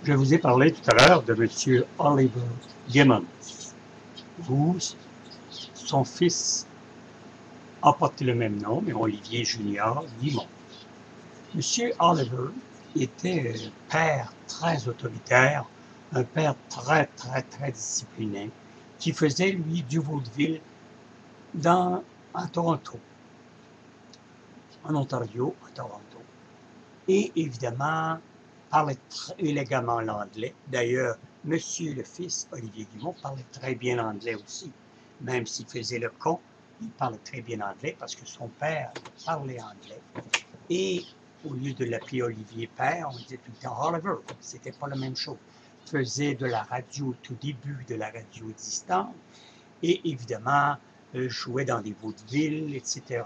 Je vous ai parlé tout à l'heure de M. Oliver Gimmons, où son fils a porté le même nom, mais Olivier Junior Guimond. M. Oliver était un père très autoritaire, un père très discipliné, qui faisait, lui, du vaudeville à Toronto, en Ontario, à Toronto. Et évidemment, parlait élégamment l'anglais. D'ailleurs, monsieur le fils, Olivier Guimond, parlait très bien l'anglais aussi. Même s'il faisait le con, il parlait très bien anglais parce que son père parlait anglais. Et au lieu de l'appeler Olivier Père, on disait tout le temps Oliver. C'était pas la même chose. Il faisait de la radio au tout début de la radio distante et évidemment jouait dans des vaudevilles, etc.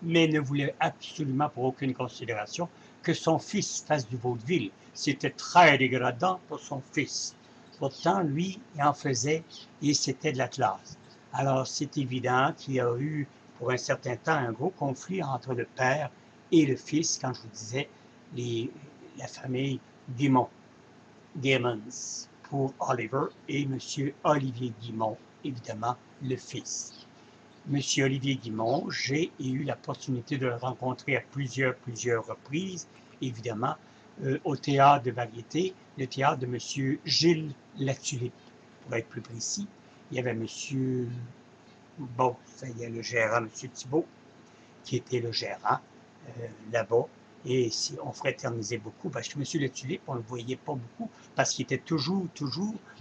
Mais ne voulait absolument pour aucune considération que son fils fasse du vaudeville. C'était très dégradant pour son fils. Pourtant, lui, il en faisait et c'était de la classe. Alors, c'est évident qu'il y a eu, pour un certain temps, un gros conflit entre le père et le fils, quand je vous disais, la famille Guimond, Gimmons, pour Oliver, et M. Olivier Guimond, évidemment, le fils. Monsieur Olivier Guimond, j'ai eu l'opportunité de le rencontrer à plusieurs reprises, évidemment, au théâtre de variété, le théâtre de Monsieur Gilles Latulippe, pour être plus précis. Il y avait Monsieur, bon, ça y est, le gérant, Monsieur Thibault, qui était le gérant là-bas. Et on fraternisait beaucoup, parce que Monsieur Latulippe, on ne le voyait pas beaucoup, parce qu'il était toujours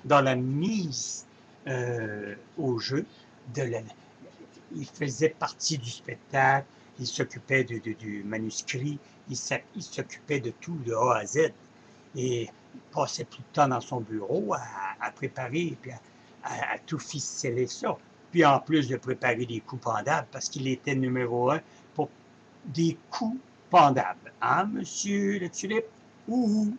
dans la mise au jeu de la, il faisait partie du spectacle, il s'occupait du manuscrit, il s'occupait de tout de A à Z. Et il passait tout le temps dans son bureau à préparer et puis à tout ficeler ça. Puis en plus de préparer des coups pendables, parce qu'il était numéro un pour des coups pendables. Hein, monsieur le tulipe? Ouh!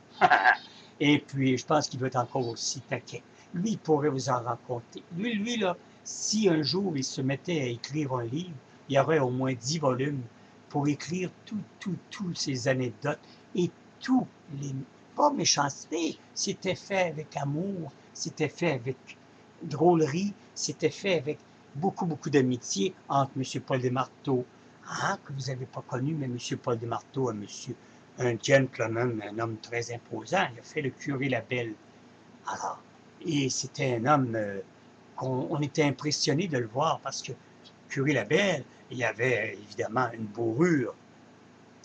Et puis, je pense qu'il doit être encore aussi taquet. Lui, il pourrait vous en raconter. Lui là, si un jour il se mettait à écrire un livre, il y aurait au moins 10 volumes pour écrire toutes ces anecdotes et tous les, pas méchanceté, c'était fait avec amour, c'était fait avec drôlerie, c'était fait avec beaucoup d'amitié entre M. Paul Desmarteau, hein, que vous n'avez pas connu, mais M. Paul Desmarteau, un gentleman, un homme très imposant. Il a fait le curé Labelle. Alors, et c'était un homme qu'on était impressionné de le voir parce que curé Labelle, il avait évidemment une bourrure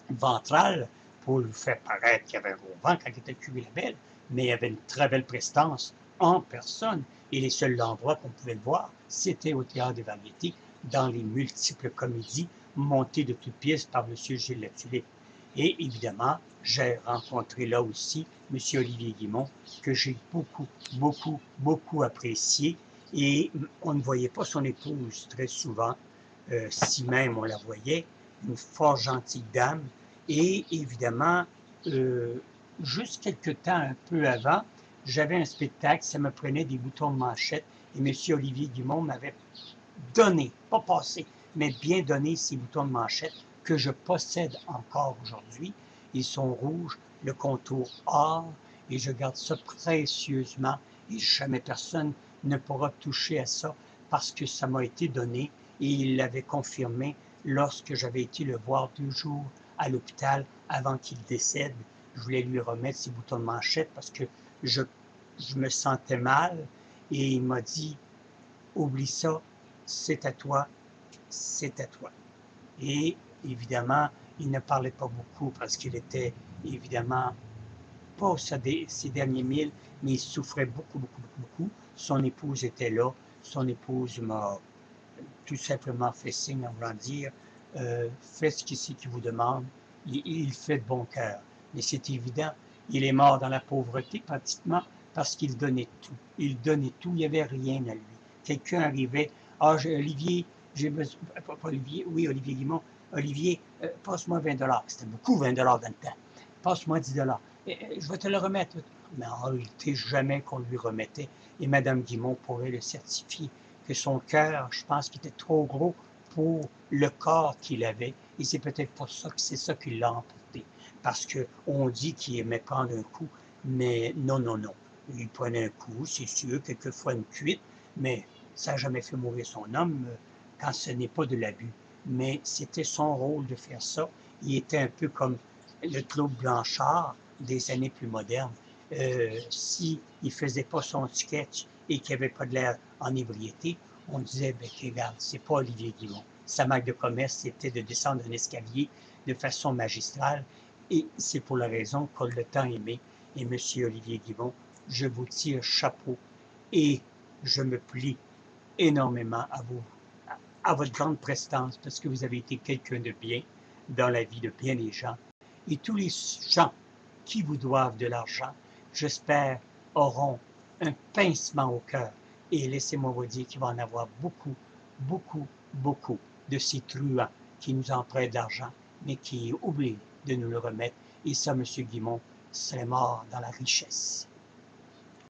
ventrale pour lui faire paraître qu'il y avait un gros vent quand il était curé Labelle, mais il avait une très belle prestance en personne. Et les seuls endroits qu'on pouvait le voir, c'était au Théâtre des Variétés, dans les multiples comédies montées de toutes pièces par M. Gilles Latulippe. Et évidemment, j'ai rencontré là aussi M. Olivier Guimond, que j'ai beaucoup apprécié. Et on ne voyait pas son épouse très souvent, si même on la voyait, une fort gentille dame. Et évidemment, euh, juste quelque temps un peu avant, j'avais un spectacle, ça me prenait des boutons de manchette et M. Olivier Guimond m'avait donné, pas passé, mais bien donné ces boutons de manchette que je possède encore aujourd'hui. Ils sont rouges, le contour or, et je garde ça précieusement et jamais personne ne pourra toucher à ça parce que ça m'a été donné et il l'avait confirmé lorsque j'avais été le voir 2 jours à l'hôpital avant qu'il décède. Je voulais lui remettre ses boutons de manchette parce que je, je me sentais mal et il m'a dit oublie ça, c'est à toi, c'est à toi. Et évidemment, il ne parlait pas beaucoup parce qu'il était évidemment pas ses derniers milles, mais il souffrait beaucoup. Son épouse était là. Son épouse m'a tout simplement fait signe en voulant dire faites ce qu'il vous demande. Il fait de bon cœur. Mais c'est évident, il est mort dans la pauvreté pratiquement parce qu'il donnait tout. Il donnait tout, il n'y avait rien à lui. Quelqu'un arrivait, ah, Olivier, j'ai besoin, pas Olivier, oui, Olivier Guimond, Olivier, passe-moi 20 $. C'était beaucoup 20 $ dans le temps. Passe-moi 10 $. Je vais te le remettre. Mais en réalité, jamais qu'on lui remettait. Et Mme Guimond pourrait le certifier que son cœur, je pense qu'il était trop gros pour le corps qu'il avait. Et c'est peut-être pour ça que c'est ça qui l'a emporté. Parce qu'on dit qu'il aimait prendre un coup, Mais non, non, non. Il prenait un coup, c'est sûr, quelquefois une cuite, mais ça n'a jamais fait mourir son homme quand ce n'est pas de l'abus. Mais c'était son rôle de faire ça. Il était un peu comme le Claude Blanchard des années plus modernes. Si il faisait pas son sketch et qu'il avait pas de l'air en ébriété, on disait, ben, regarde, c'est pas Olivier Guimond. Sa marque de commerce, c'était de descendre un escalier de façon magistrale. Et c'est pour la raison qu'on l'a tant aimé. Et Monsieur Olivier Guimond, je vous tire chapeau et je me plie énormément à votre grande prestance parce que vous avez été quelqu'un de bien dans la vie de bien des gens. Et tous les gens qui vous doivent de l'argent, j'espère, auront un pincement au cœur. Et laissez-moi vous dire qu'il va en avoir beaucoup, beaucoup, beaucoup de ces truands qui nous empruntent de l'argent, mais qui oublient de nous le remettre. Et ça, M. Guimond serait mort dans la richesse.